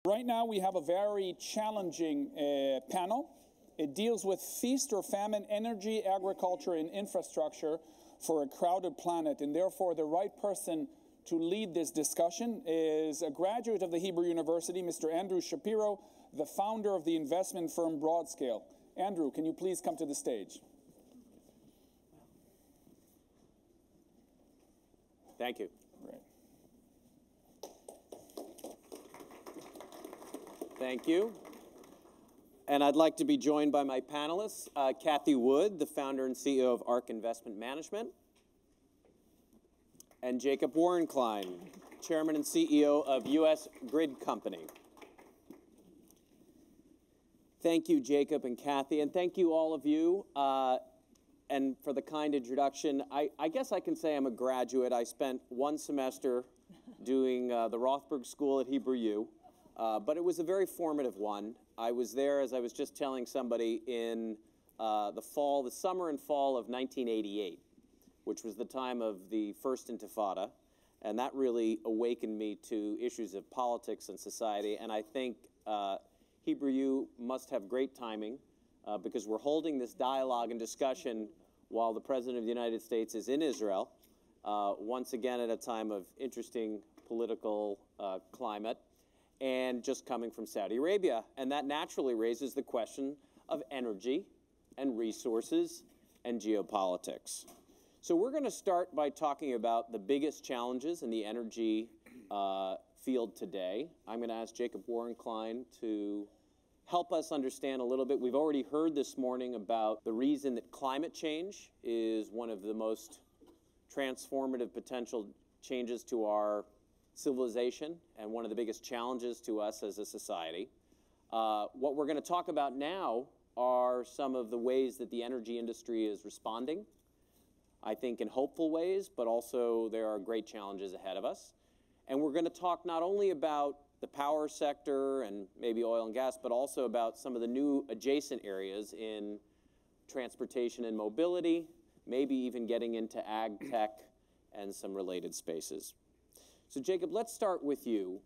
Right now we have a very challenging panel. It deals with feast or famine, energy, agriculture, and infrastructure for a crowded planet, and therefore the right person to lead this discussion is a graduate of the Hebrew University, Mr. Andrew Shapiro, the founder of the investment firm Broadscale. Andrew, can you please come to the stage? Thank you. Great. Thank you. And I'd like to be joined by my panelists, Kathy Wood, the founder and CEO of ARC Investment Management, and Jacob Worenklein, chairman and CEO of U.S. Grid Company. Thank you, Jacob and Kathy, and thank you all of you. And for the kind introduction, I guess I can say I'm a graduate. I spent one semester doing the Rothberg School at Hebrew U, but it was a very formative one. I was there, as I was just telling somebody, in the summer and fall of 1988, which was the time of the first Intifada, and that really awakened me to issues of politics and society. And I think Hebrew U must have great timing because we're holding this dialogue and discussion while the President of the United States is in Israel, once again at a time of interesting political climate, and just coming from Saudi Arabia. And that naturally raises the question of energy and resources and geopolitics. So we're going to start by talking about the biggest challenges in the energy field today. I'm going to ask Jacob Worenklein to help us understand a little bit. We've already heard this morning about the reason that climate change is one of the most transformative potential changes to our civilization and one of the biggest challenges to us as a society. What we're going to talk about now are some of the ways that the energy industry is responding, I think in hopeful ways, but also there are great challenges ahead of us. And we're going to talk not only about the power sector and maybe oil and gas, but also about some of the new adjacent areas in transportation and mobility, maybe even getting into ag tech and some related spaces. So Jacob, let's start with you.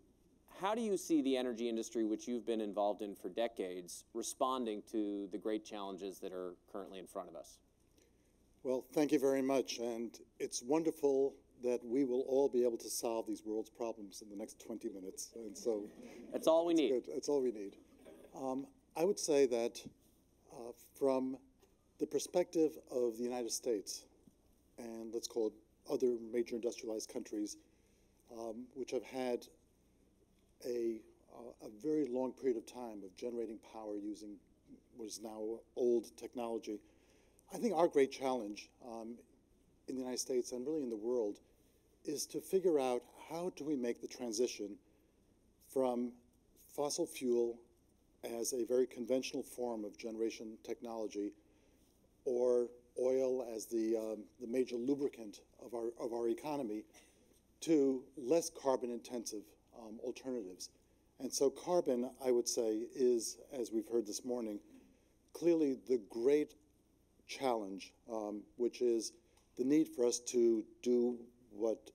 How do you see the energy industry, which you've been involved in for decades, responding to the great challenges that are currently in front of us? Well, thank you very much. And it's wonderful that we will all be able to solve these world's problems in the next 20 minutes. And so that's all we need. Good. That's all we need. I would say that from the perspective of the United States, and let's call it other major industrialized countries, which have had a very long period of time of generating power using what is now old technology, I think our great challenge in the United States and really in the world is to figure out how do we make the transition from fossil fuel as a very conventional form of generation technology or oil as the major lubricant of our economy to less carbon intensive alternatives. And so carbon, I would say, is, as we've heard this morning, clearly the great challenge, which is the need for us to do what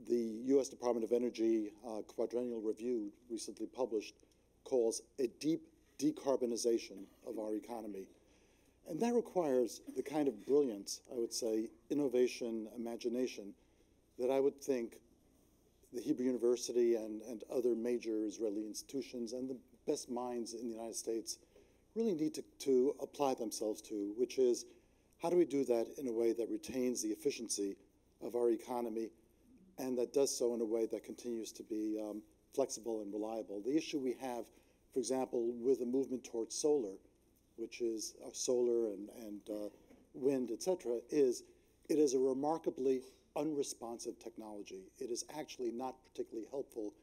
the U.S. Department of Energy quadrennial review recently published calls a deep decarbonization of our economy. And that requires the kind of brilliance, I would say, innovation, imagination, that I would think the Hebrew University and other major Israeli institutions and the best minds in the United States really need to apply themselves to, which is how do we do that in a way that retains the efficiency of our economy and that does so in a way that continues to be flexible and reliable. The issue we have, for example, with the movement towards solar, which is solar and wind, et cetera, is it is a remarkably unresponsive technology. It is actually not particularly helpful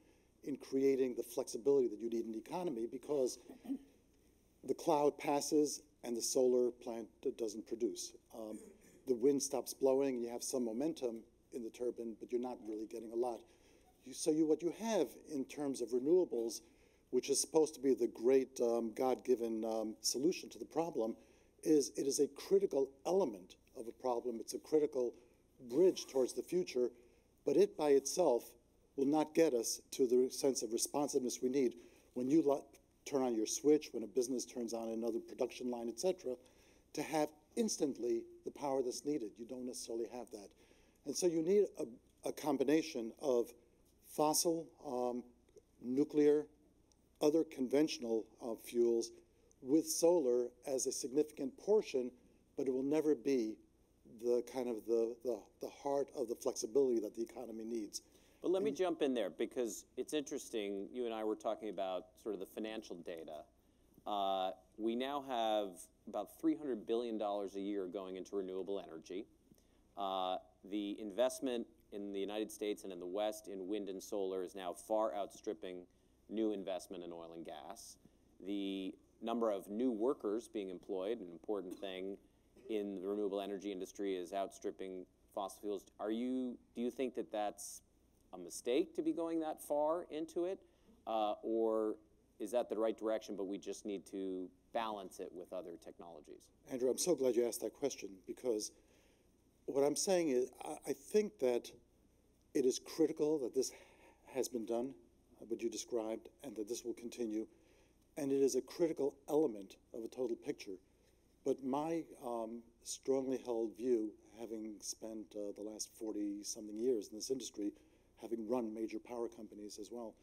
in creating the flexibility that you need in the economy because the cloud passes and the solar plant doesn't produce. The wind stops blowing, you have some momentum in the turbine, but you're not really getting a lot. What you have in terms of renewables, which is supposed to be the great God-given solution to the problem, is it is a critical element of a problem. It's a critical bridge towards the future, but it by itself will not get us to the sense of responsiveness we need. when you turn on your switch, when a business turns on another production line, etc., to have instantly the power that's needed. You don't necessarily have that. And so you need a combination of fossil, nuclear, other conventional fuels with solar as a significant portion, but it will never be the kind of the heart of the flexibility that the economy needs. But let me jump in there, because it's interesting. You and I were talking about sort of the financial data. We now have about $300 billion a year going into renewable energy. The investment in the United States and in the West in wind and solar is now far outstripping new investment in oil and gas. The number of new workers being employed, an important thing in the renewable energy industry, is outstripping fossil fuels. Do you think that that's a mistake to be going that far into it? Or is that the right direction, but we just need to balance it with other technologies? Andrew, I'm so glad you asked that question, because what I'm saying is I think that it is critical that this has been done, what you described, and that this will continue. And it is a critical element of a total picture. But my strongly held view, having spent the last 40-something years in this industry, having run major power companies as well,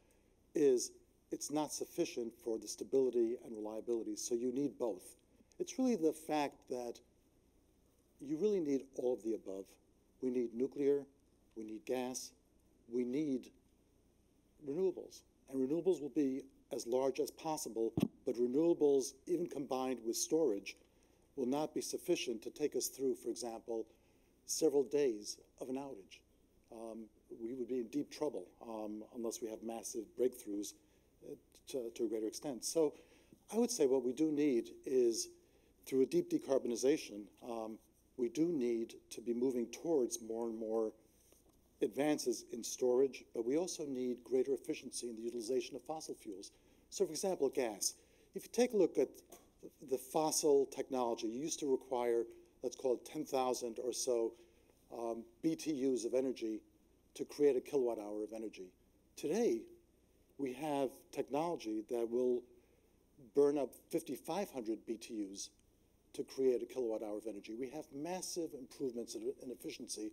is it's not sufficient for the stability and reliability, so you need both. It's really the fact that you really need all of the above. We need nuclear, we need gas, we need renewables. And renewables will be as large as possible, but renewables, even combined with storage, will not be sufficient to take us through, for example, several days of an outage. We would be in deep trouble unless we have massive breakthroughs to a greater extent. So I would say what we do need is, through a deep decarbonization, we do need to be moving towards more and more advances in storage, but we also need greater efficiency in the utilization of fossil fuels. So, for example, gas. If you take a look at the fossil technology, you used to require, let's call it 10,000 or so BTUs of energy to create a kilowatt hour of energy. Today, we have technology that will burn up 5,500 BTUs to create a kilowatt hour of energy. We have massive improvements in efficiency,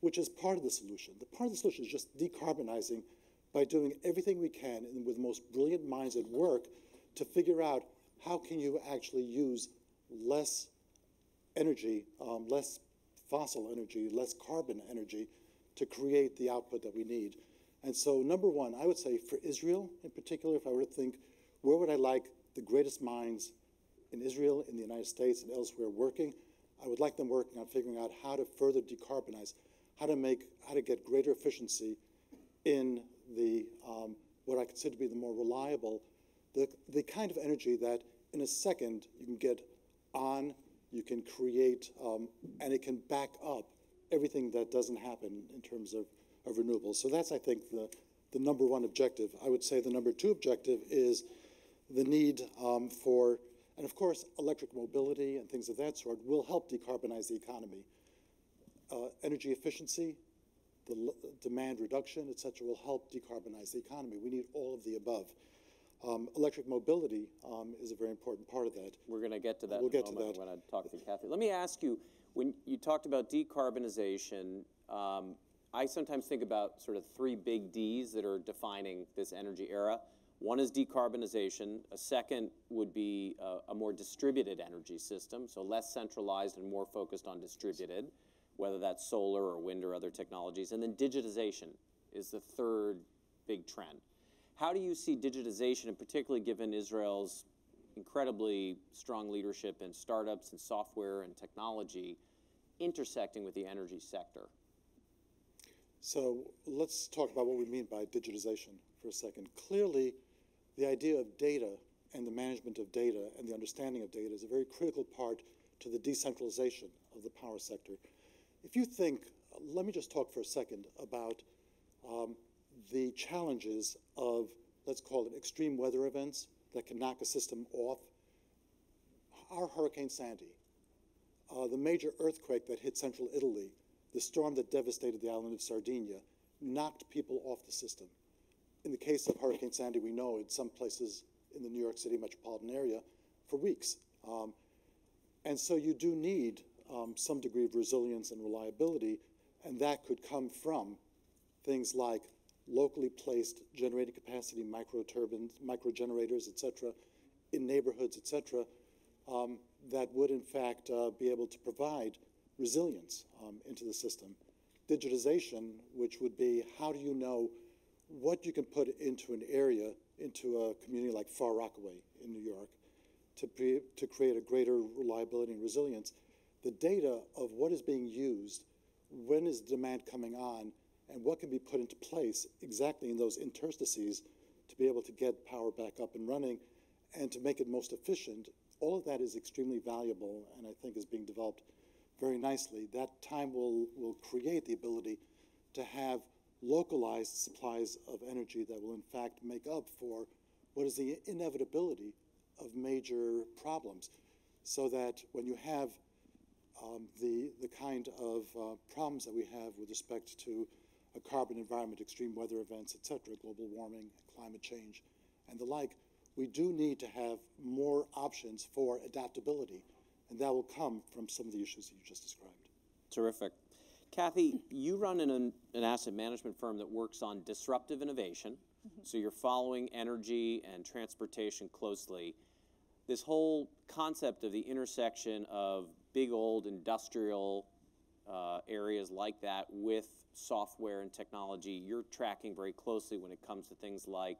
which is part of the solution. The part of the solution is just decarbonizing by doing everything we can, and with the most brilliant minds at work, to figure out how can you actually use less energy, less fossil energy, less carbon energy to create the output that we need. And so, number one, I would say for Israel in particular, if I were to think, where would I like the greatest minds in Israel, in the United States, and elsewhere working? I would like them working on figuring out how to further decarbonize, how to get greater efficiency in the what I consider to be the more reliable, the kind of energy that in a second you can get on, you can create, and it can back up everything that doesn't happen in terms of renewables. So that's, I think, the number one objective. I would say the number two objective is the need for, and of course, electric mobility and things of that sort will help decarbonize the economy. Energy efficiency, the demand reduction, et cetera, will help decarbonize the economy. We need all of the above. Electric mobility is a very important part of that. We're going to get to that we'll in a get moment to that. when I talk to Kathy. Let me ask you, when you talked about decarbonization, I sometimes think about sort of three big Ds that are defining this energy era. One is decarbonization. A second would be a more distributed energy system, so less centralized and more focused on distributed, whether that's solar or wind or other technologies. And then digitization is the third big trend. How do you see digitization, and particularly given Israel's incredibly strong leadership in startups and software and technology, intersecting with the energy sector? So let's talk about what we mean by digitization for a second. Clearly, the idea of data and the management of data and the understanding of data is a very critical part to the decentralization of the power sector. If you think, let me just talk for a second about the challenges of, let's call it, extreme weather events that can knock a system off. Our Hurricane Sandy, the major earthquake that hit central Italy, the storm that devastated the island of Sardinia, knocked people off the system. in the case of Hurricane Sandy, we know in some places in the New York City metropolitan area for weeks. And so you do need some degree of resilience and reliability, and that could come from things like locally placed generating capacity microturbines, microgenerators, et cetera, in neighborhoods, et cetera, that would in fact be able to provide resilience into the system. Digitization, which would be how do you know what you can put into an area, into a community like Far Rockaway in New York, to create a greater reliability and resilience. The data of what is being used, when is demand coming on, and what can be put into place exactly in those interstices to be able to get power back up and running and to make it most efficient, all of that is extremely valuable and I think is being developed very nicely. That time will create the ability to have localized supplies of energy that will in fact make up for what is the inevitability of major problems, so that when you have the kind of problems that we have with respect to a carbon environment, extreme weather events, et cetera, global warming, climate change, and the like, we do need to have more options for adaptability, and that will come from some of the issues that you just described. Terrific. Kathy, you run an asset management firm that works on disruptive innovation, so you're following energy and transportation closely. This whole concept of the intersection of big old industrial areas like that with software and technology, you're tracking very closely when it comes to things like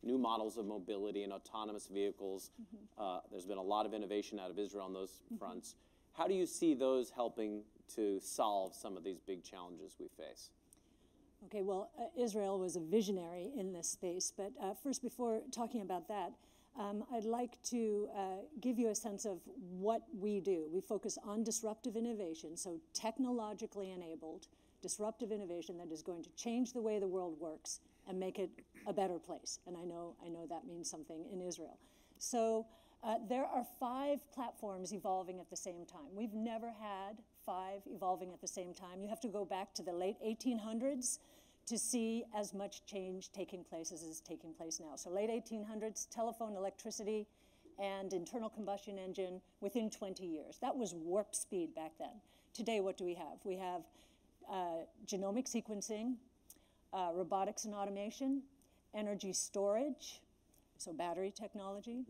new models of mobility and autonomous vehicles. There's been a lot of innovation out of Israel on those fronts. How do you see those helping to solve some of these big challenges we face? Okay, well, Israel was a visionary in this space, but first, before talking about that, I'd like to give you a sense of what we do. We focus on disruptive innovation, so technologically enabled disruptive innovation that is going to change the way the world works and make it a better place. And I know that means something in Israel. So there are 5 platforms evolving at the same time. We've never had 5 evolving at the same time. You have to go back to the late 1800s to see as much change taking place as is taking place now. So late 1800s, telephone, electricity, and internal combustion engine within 20 years. That was warp speed back then. Today, what do we have? We have genomic sequencing, robotics and automation, energy storage, so battery technology,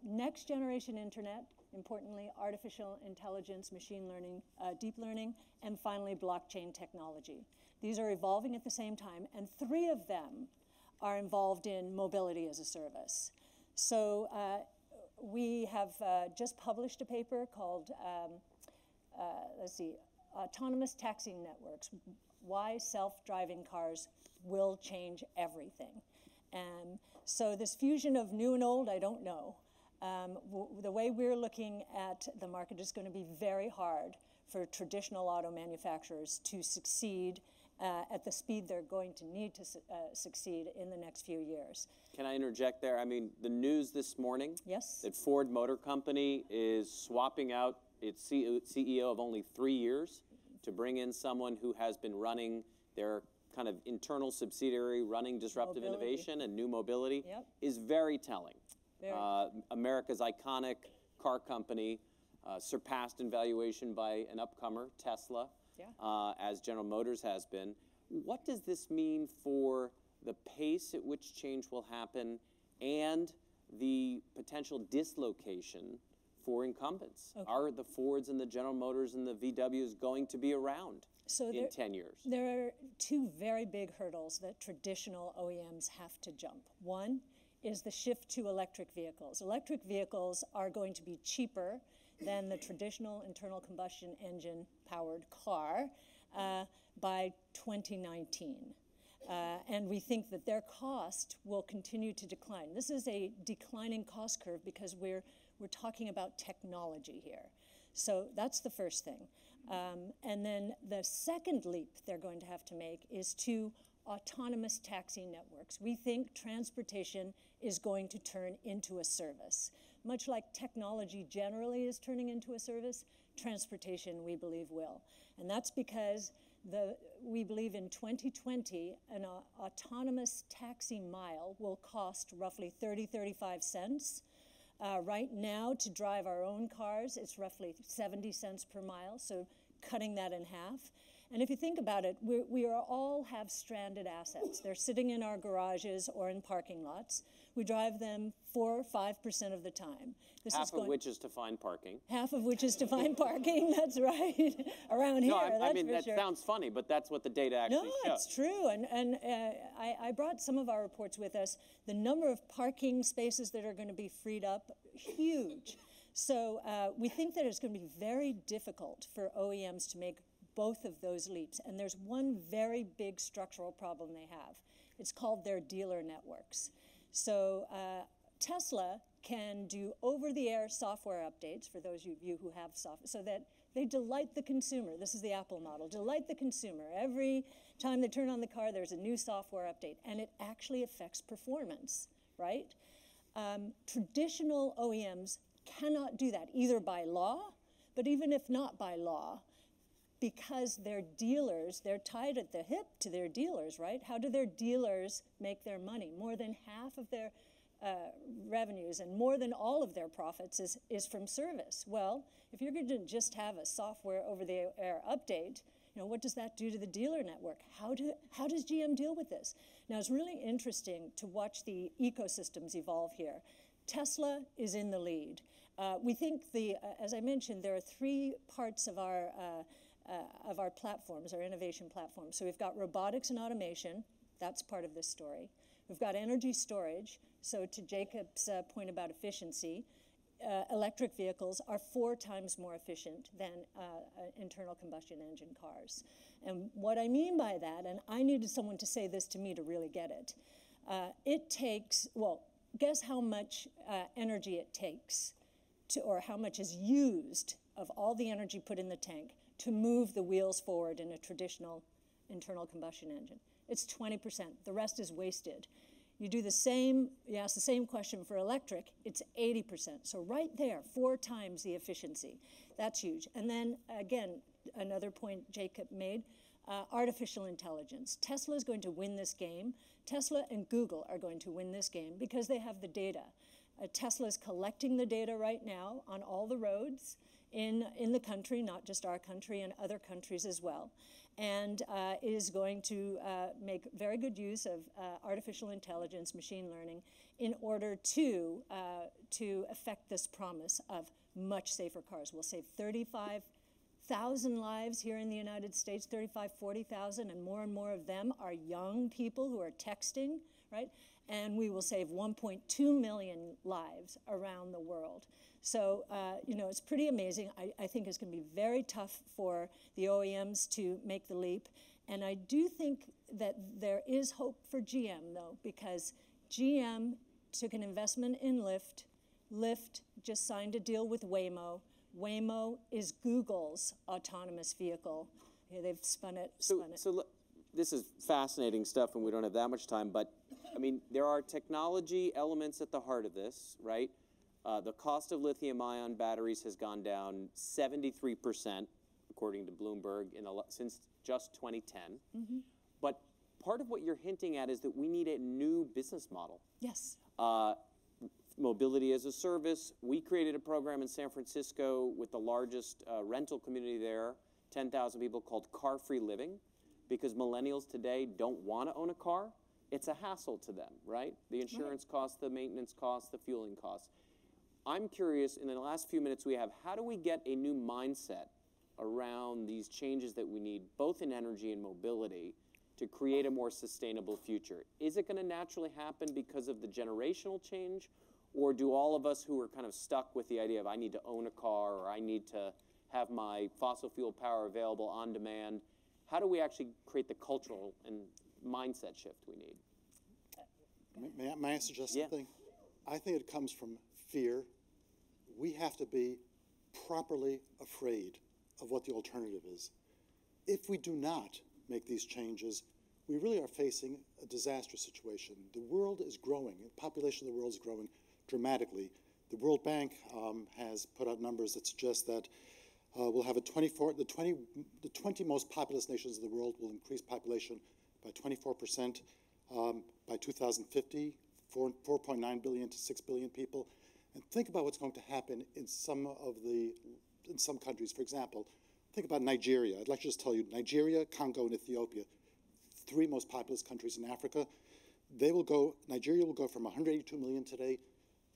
next generation internet, importantly, artificial intelligence, machine learning, deep learning, and finally, blockchain technology. These are evolving at the same time, and 3 of them are involved in mobility as a service. So we have just published a paper called, Autonomous Taxing Networks, Why Self-Driving Cars Will Change Everything. So this fusion of new and old, I don't know. The way we're looking at the market is going to be very hard for traditional auto manufacturers to succeed at the speed they're going to need to succeed in the next few years. Can I interject there? I mean, the news this morning that Ford Motor Company is swapping out its CEO of only 3 years to bring in someone who has been running their kind of internal subsidiary, running disruptive innovation and new mobility, is very telling. America's iconic car company surpassed in valuation by an upcomer, Tesla, as General Motors has been. What does this mean for the pace at which change will happen and the potential dislocation for incumbents? Are the Fords and the General Motors and the VWs going to be around in 10 years? There are 2 very big hurdles that traditional OEMs have to jump. One is the shift to electric vehicles. Electric vehicles are going to be cheaper than the traditional internal combustion engine powered car by 2019. And we think that their cost will continue to decline. This is a declining cost curve because we're talking about technology here. So that's the first thing. And then the second leap they're going to have to make is to autonomous taxi networks. We think transportation is going to turn into a service. Much like technology generally is turning into a service, transportation, we believe, will. And that's because we believe in 2020, an autonomous taxi mile will cost roughly 35 cents. Right now, to drive our own cars, it's roughly 70 cents per mile, so cutting that in half. And if you think about it, we all have stranded assets. They're sitting in our garages or in parking lots. We drive them 4 or 5% of the time. Half of which is to find parking. Half of which is to find parking, that's right. Around here, no, that's I mean, for that sure. sounds funny, but that's what the data actually shows. No, it's true. And I brought some of our reports with us. The number of parking spaces that are going to be freed up, huge. So we think that it's going to be very difficult for OEMs to make both of those leaps. And there's one very big structural problem they have. It's called their dealer networks. So Tesla can do over-the-air software updates, for those of you who have software, so that they delight the consumer. This is the Apple model. Delight the consumer. Every time they turn on the car, there's a new software update, and it actually affects performance, right? Traditional OEMs cannot do that, either by law, but even if not by law, because their dealers, they're tied at the hip to their dealers, right? How do their dealers make their money? More than half of their revenues and more than all of their profits is from service. Well, if you're going to just have a software over-the-air update, you know, what does that do to the dealer network? How does GM deal with this? Now, it's really interesting to watch the ecosystems evolve here. Tesla is in the lead. We think as I mentioned, there are 3 parts of our platforms, our innovation platforms. So we've got robotics and automation. That's part of this story. We've got energy storage. So to Jacob's point about efficiency, electric vehicles are 4 times more efficient than internal combustion engine cars. And what I mean by that, and I needed someone to say this to me to really get it, it takes, well, guess how much energy it takes or how much is used of all the energy put in the tank to move the wheels forward in a traditional internal combustion engine. It's 20%. The rest is wasted. You ask the same question for electric, it's 80%. So right there, 4 times the efficiency. That's huge. And then again, another point Jacob made, artificial intelligence. Tesla is going to win this game. Tesla and Google are going to win this game because they have the data. Tesla is collecting the data right now on all the roads in the country, not just our country, and other countries as well, and is going to make very good use of artificial intelligence, machine learning, in order to affect this promise of much safer cars. We'll save 35,000 lives here in the United States, 40,000, and more of them are young people who are texting, right? And we will save 1.2 million lives around the world. So, you know, it's pretty amazing. I think it's going to be very tough for the OEMs to make the leap. And I do think that there is hope for GM, though, because GM took an investment in Lyft. Lyft just signed a deal with Waymo. Waymo is Google's autonomous vehicle. Yeah, they've spun it. So this is fascinating stuff, and we don't have that much time, but I mean, there are technology elements at the heart of this, right? The cost of lithium-ion batteries has gone down 73%, according to Bloomberg, since just 2010. Mm-hmm. But part of what you're hinting at is that we need a new business model. Yes. Mobility as a service. We created a program in San Francisco with the largest rental community there, 10,000 people, called Car Free Living, because millennials today don't want to own a car. It's a hassle to them, right? The insurance costs, the maintenance costs, the fueling costs. I'm curious, in the last few minutes we have, how do we get a new mindset around these changes that we need, both in energy and mobility, to create a more sustainable future? Is it going to naturally happen because of the generational change, or do all of us who are kind of stuck with the idea of I need to own a car or I need to have my fossil fuel power available on demand, how do we actually create the cultural and mindset shift we need? May I suggest something? I think it comes from fear. We have to be properly afraid of what the alternative is. If we do not make these changes, we really are facing a disastrous situation. The world is growing. The population of the world is growing dramatically. The World Bank has put out numbers that suggest that We'll have the 20 most populous nations of the world will increase population by 24% by 2050, 4.9 billion to 6 billion people. And think about what's going to happen in some countries. For example, think about Nigeria. I'd like to just tell you, Nigeria, Congo, and Ethiopia, 3 most populous countries in Africa. Nigeria will go from 182 million today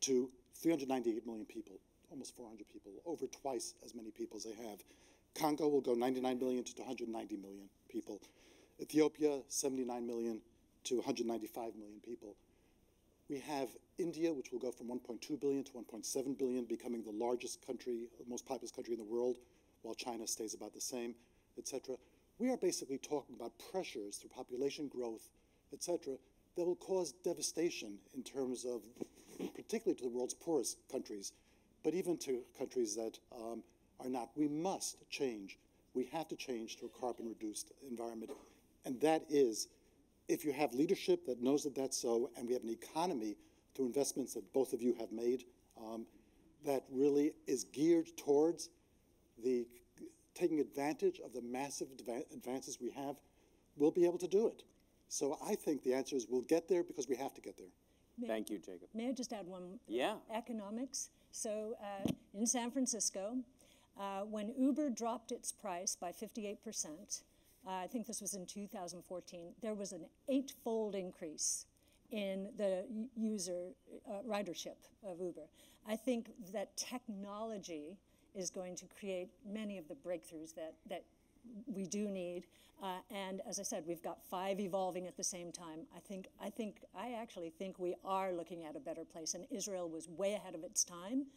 to 398 million people, almost 400 people, over twice as many people as they have. Congo will go 99 million to 190 million people. Ethiopia, 79 million to 195 million people. We have India, which will go from 1.2 billion to 1.7 billion, becoming the largest country, the most populous country in the world, while China stays about the same, etc. We are basically talking about pressures through population growth, etc., that will cause devastation in terms of, particularly to the world's poorest countries, but even to countries that are not. We must change. We have to change to a carbon-reduced environment. And that is, if you have leadership that knows that that's so, and we have an economy through investments that both of you have made that really is geared towards taking advantage of the massive advances we have, we'll be able to do it. So I think the answer is we'll get there because we have to get there. Thank you, Jacob. May I just add one? Yeah. Economics. So in San Francisco, when Uber dropped its price by 58%, I think this was in 2014, there was an 8-fold increase in the user ridership of Uber. I think that technology is going to create many of the breakthroughs that we do need. And as I said, we've got 5 evolving at the same time. I actually think we are looking at a better place. And Israel was way ahead of its time,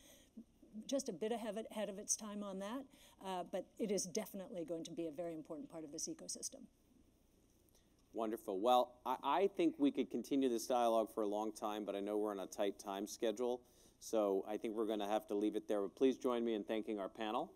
just a bit ahead of its time on that. But it is definitely going to be a very important part of this ecosystem. Wonderful. Well, I think we could continue this dialogue for a long time, but I know we're on a tight time schedule. So I think we're going to have to leave it there. But please join me in thanking our panel.